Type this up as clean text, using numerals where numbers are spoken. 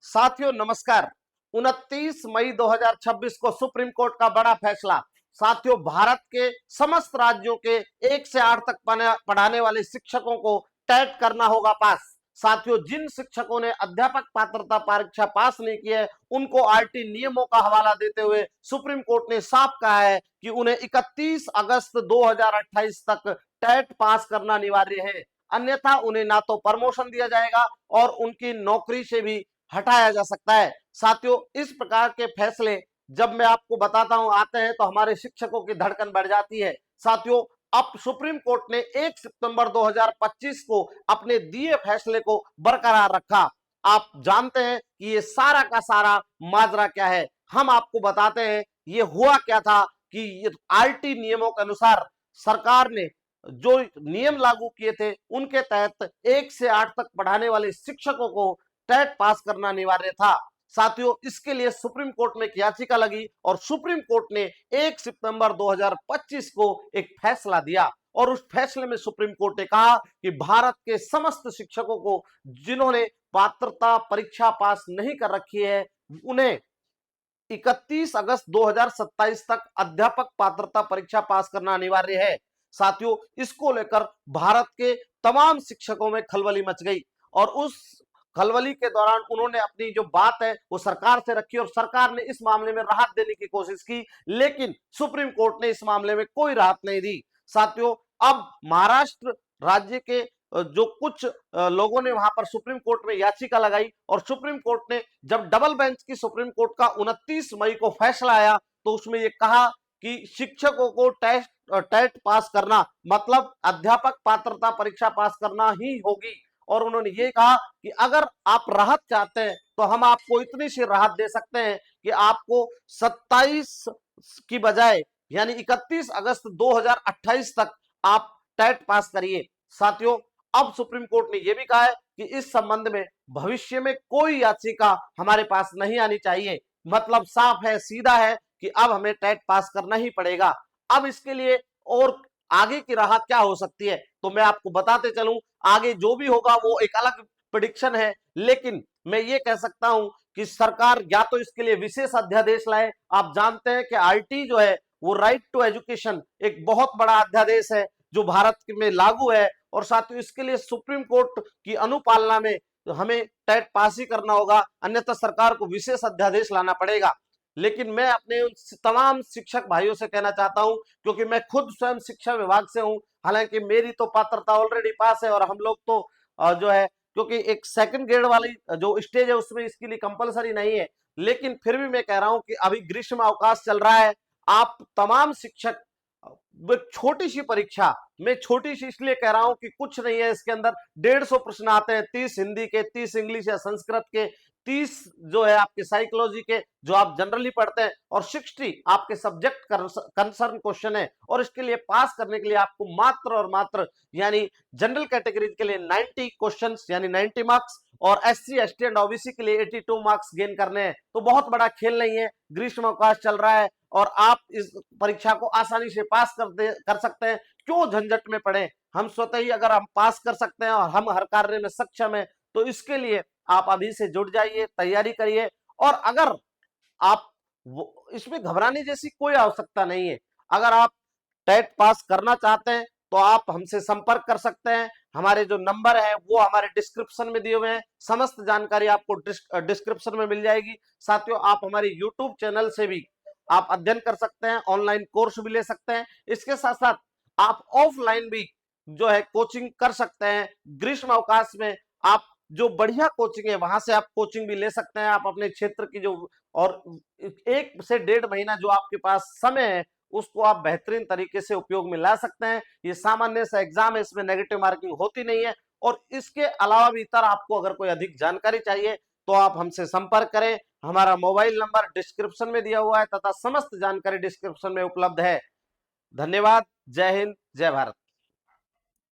साथियों नमस्कार। 29 मई 2026 को सुप्रीम कोर्ट का बड़ा फैसला। साथियों, भारत के समस्त राज्यों के 1 से 8 तक पढ़ाने वाले शिक्षकों को टेट करना होगा पास। साथियों, जिन शिक्षकों ने अध्यापक पात्रता परीक्षा पास नहीं की है उनको आरटी नियमों का हवाला देते हुए सुप्रीम कोर्ट ने साफ कहा है कि उन्हें 31 अगस्त 2028 तक टेट पास करना अनिवार्य है, अन्यथा उन्हें ना तो प्रमोशन दिया जाएगा और उनकी नौकरी से भी हटाया जा सकता है। साथियों, इस प्रकार के फैसले जब मैं आपको बताता हूं आते हैं तो हमारे शिक्षकों की धड़कन बढ़ जाती है। साथियों, अब सुप्रीम कोर्ट ने 1 सितंबर 2025 को अपने दिए फैसले को बरकरार रखा। आप जानते हैं कि ये सारा का सारा माजरा क्या है, हम आपको बताते हैं। ये हुआ क्या था कि आरटी नियमों के अनुसार सरकार ने जो नियम लागू किए थे उनके तहत 1 से 8 तक पढ़ाने वाले शिक्षकों को टेट पास करना अनिवार्य था। साथियों, इसके लिए सुप्रीम कोर्ट में एक याचिका लगी और सुप्रीम कोर्ट ने 1 सितंबर 2025 को एक फैसला दिया और उस फैसले में सुप्रीम कोर्ट ने कहा कि भारत के समस्त शिक्षकों को जिन्होंने पात्रता परीक्षा पास नहीं कर रखी है उन्हें 31 अगस्त 2027 तक अध्यापक पात्रता परीक्षा पास करना अनिवार्य है। साथियों, इसको लेकर भारत के तमाम शिक्षकों में खलबली मच गई और उस खलबली के दौरान उन्होंने अपनी जो बात है वो सरकार से रखी और सरकार ने इस मामले में राहत देने की कोशिश की, लेकिन सुप्रीम कोर्ट ने इस मामले में कोई राहत नहीं दी। साथियों, अब महाराष्ट्र राज्य के जो कुछ लोगों ने वहां पर सुप्रीम कोर्ट में याचिका लगाई और सुप्रीम कोर्ट ने जब डबल बेंच की सुप्रीम कोर्ट का 29 मई को फैसला आया तो उसमें यह कहा कि शिक्षकों को टेट पास करना मतलब अध्यापक पात्रता परीक्षा पास करना ही होगी। और उन्होंने ये कहा कि अगर आप राहत चाहते हैं तो हम आपको इतनी सी राहत दे सकते हैं कि आपको 27 की बजाय यानी 31 अगस्त 2028 तक आप टेट पास करिए। साथियों, अब सुप्रीम कोर्ट ने यह भी कहा है कि इस संबंध में भविष्य में कोई याचिका हमारे पास नहीं आनी चाहिए। मतलब साफ है, सीधा है कि अब हमें टेट पास करना ही पड़ेगा। अब इसके लिए और आगे की राह क्या हो सकती है तो मैं आपको बताते चलूं। आगे जो भी होगा वो एक अलग प्रेडिक्शन है, लेकिन मैं ये कह सकता हूं कि सरकार या तो इसके लिए विशेष अध्यादेश लाए। आप जानते हैं कि आरटी जो है वो राइट टू एजुकेशन एक बहुत बड़ा अध्यादेश है जो भारत में लागू है और साथ ही इसके लिए सुप्रीम कोर्ट की अनुपालना में हमें टेट पास ही करना होगा, अन्यथा सरकार को विशेष अध्यादेश लाना पड़ेगा। लेकिन मैं अपने उन तमाम शिक्षक भाइयों से कहना चाहता हूं, क्योंकि मैं खुद स्वयं शिक्षा विभाग से हूं, हालांकि मेरी तो पात्रता ऑलरेडी पास है और हम लोग तो जो है क्योंकि एक सेकंड ग्रेड वाली जो स्टेज है उसमें इसके लिए कंपलसरी नहीं है, लेकिन फिर भी मैं कह रहा हूं कि अभी ग्रीष्म अवकाश चल रहा है। आप तमाम शिक्षक छोटी सी परीक्षा में, छोटी सी इसलिए कह रहा हूं कि कुछ नहीं है इसके अंदर, 150 प्रश्न आते हैं, 30 हिंदी के, 30 इंग्लिश या संस्कृत के, 30 जो है आपके साइकोलॉजी के जो आप जनरली पढ़ते हैं और 60 आपके सब्जेक्ट कंसर्न क्वेश्चन है। और इसके लिए पास करने के लिए आपको मात्र और मात्र यानी जनरल कैटेगरी के लिए 90 क्वेश्चंस यानी 90 मार्क्स और एससी एसटी एंड ओबीसी के लिए 82 मार्क्स गेन करने हैं। तो बहुत बड़ा खेल नहीं है, ग्रीष्म अवकाश चल रहा है और आप इस परीक्षा को आसानी से पास कर सकते हैं। क्यों झंझट में पड़े, हम स्वतः ही अगर हम पास कर सकते हैं और हम हर कार्य में सक्षम है तो इसके लिए आप अभी से जुट जाइए, तैयारी करिए। और अगर आप इसमें घबराने जैसी कोई आवश्यकता नहीं है। अगर आप टेट पास करना चाहते हैं तो आप हमसे संपर्क कर सकते हैं। हमारे जो नंबर है वो हमारे डिस्क्रिप्शन में दिए हुए हैं, समस्त जानकारी आपको डिस्क्रिप्शन में मिल जाएगी। साथियों, आप हमारे यूट्यूब चैनल से भी आप अध्ययन कर सकते हैं, ऑनलाइन कोर्स भी ले सकते हैं। इसके साथ साथ आप ऑफलाइन भी जो है कोचिंग कर सकते हैं। ग्रीष्म अवकाश में आप जो बढ़िया कोचिंग है वहां से आप कोचिंग भी ले सकते हैं। आप अपने क्षेत्र की जो और 1 से 1.5 महीना जो आपके पास समय है उसको आप बेहतरीन तरीके से उपयोग में ला सकते हैं। ये सामान्य सा एग्जाम है, इसमें नेगेटिव मार्किंग होती नहीं है। और इसके अलावा भी इतर आपको अगर कोई अधिक जानकारी चाहिए तो आप हमसे संपर्क करें। हमारा मोबाइल नंबर डिस्क्रिप्शन में दिया हुआ है तथा समस्त जानकारी डिस्क्रिप्शन में उपलब्ध है। धन्यवाद। जय हिंद, जय भारत।